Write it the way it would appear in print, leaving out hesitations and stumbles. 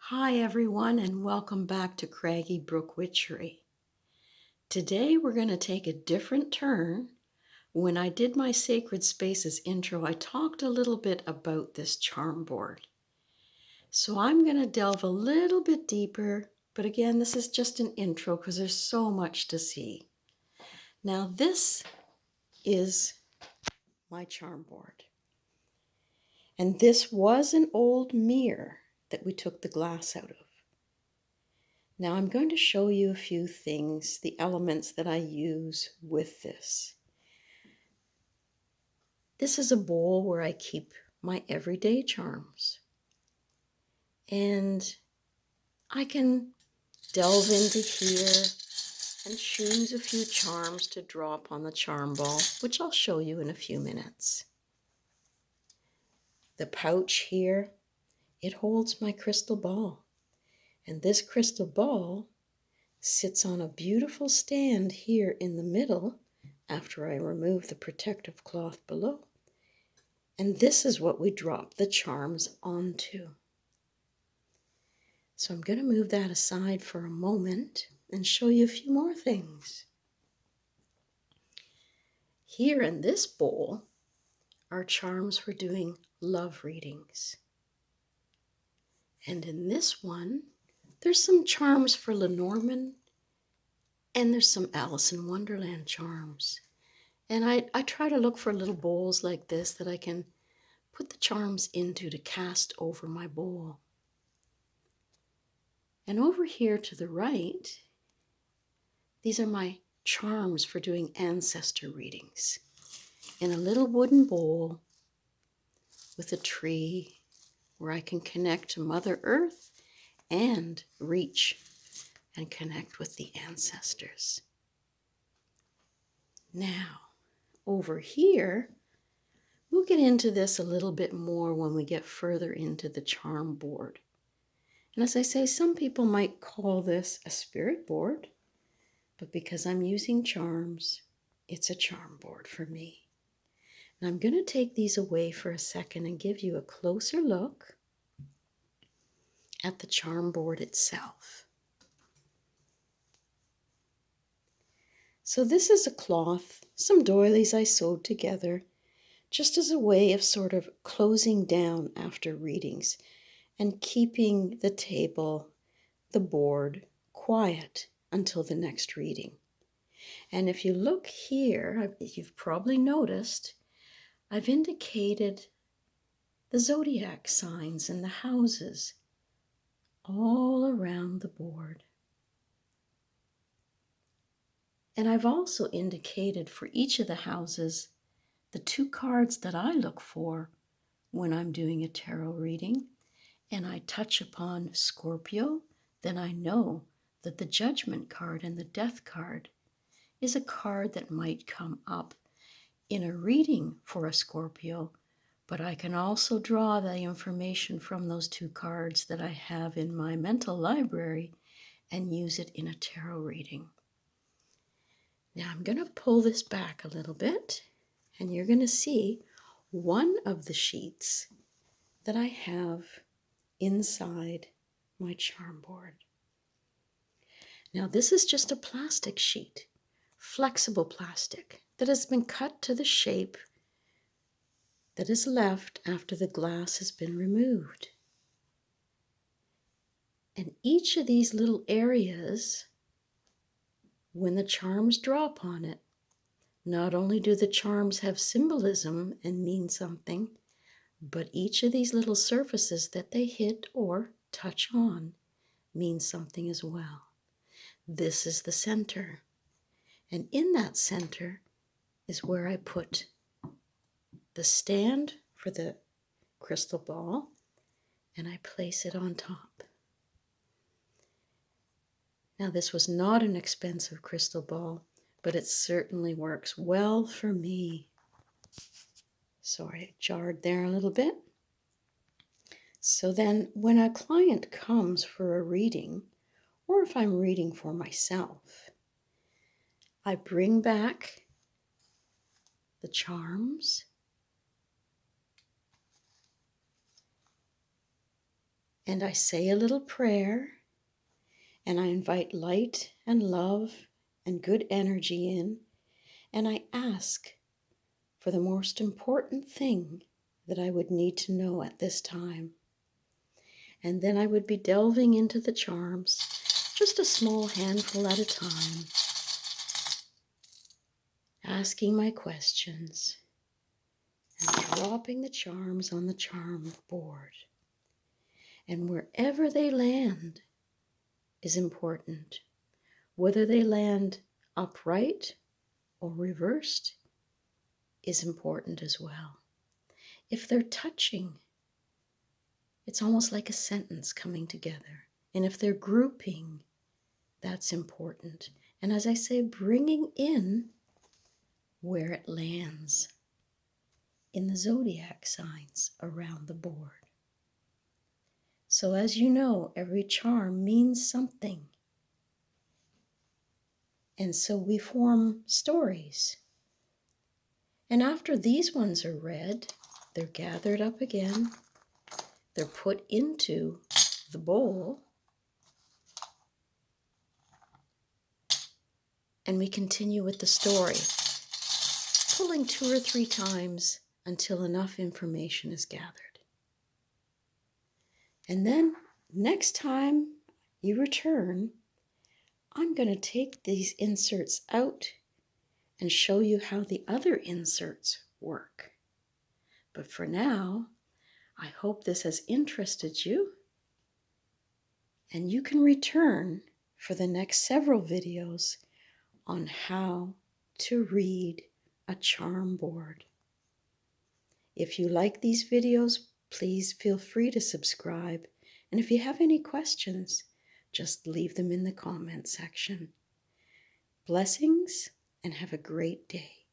Hi everyone and welcome back to Craggy Brook Witchery. Today we're going to take a different turn. When I did my Sacred Spaces intro, I talked a little bit about this charm board. So I'm going to delve a little bit deeper, but again, this is just an intro because there's so much to see. Now this is my charm board. And this was an old mirror that we took the glass out of. Now I'm going to show you a few things, the elements that I use with this. This is a bowl where I keep my everyday charms. And I can delve into here and choose a few charms to drop on the charm ball, which I'll show you in a few minutes. The pouch here, it holds my crystal ball. And this crystal ball sits on a beautiful stand here in the middle after I remove the protective cloth below. And this is what we drop the charms onto. So I'm going to move that aside for a moment and show you a few more things. Here in this bowl are charms for doing love readings. And in this one, there's some charms for Lenormand and there's some Alice in Wonderland charms. And I try to look for little bowls like this that I can put the charms into to cast over my bowl. And over here to the right, these are my charms for doing ancestor readings. In a little wooden bowl with a tree where I can connect to Mother Earth and reach and connect with the ancestors. Now, over here, we'll get into this a little bit more when we get further into the charm board. And as I say, some people might call this a spirit board, but because I'm using charms, it's a charm board for me. And I'm going to take these away for a second and give you a closer look at the charm board itself. So this is a cloth, some doilies I sewed together, just as a way of sort of closing down after readings and keeping the table, the board, quiet until the next reading. And if you look here, you've probably noticed, I've indicated the zodiac signs and the houses all around the board. And I've also indicated for each of the houses the two cards that I look for when I'm doing a tarot reading. And I touch upon Scorpio, then I know that the Judgment card and the Death card is a card that might come up in a reading for a Scorpio, but I can also draw the information from those two cards that I have in my mental library and use it in a tarot reading. Now I'm going to pull this back a little bit, and you're going to see one of the sheets that I have inside my charm board. Now this is just a plastic sheet, flexible plastic, that has been cut to the shape that is left after the glass has been removed. And each of these little areas, when the charms drop on it, not only do the charms have symbolism and mean something, but each of these little surfaces that they hit or touch on means something as well. This is the center. And in that center is where I put the stand for the crystal ball, and I place it on top. Now this was not an expensive crystal ball, but it certainly works well for me. Sorry, it jarred there a little bit. So then when a client comes for a reading, or if I'm reading for myself, I bring back the charms and I say a little prayer, and I invite light and love and good energy in, and I ask for the most important thing that I would need to know at this time. And then I would be delving into the charms, just a small handful at a time, asking my questions and dropping the charms on the charm board. And wherever they land is important. Whether they land upright or reversed is important as well. If they're touching, it's almost like a sentence coming together. And if they're grouping, that's important. And as I say, bringing in where it lands in the zodiac signs around the board. So as you know, every charm means something. And so we form stories. And after these ones are read, they're gathered up again. They're put into the bowl. And we continue with the story, pulling 2 or 3 times until enough information is gathered. And then next time you return, I'm going to take these inserts out and show you how the other inserts work. But for now, I hope this has interested you, and you can return for the next several videos on how to read a charm board. If you like these videos, please feel free to subscribe. And if you have any questions, just leave them in the comment section. Blessings, and have a great day.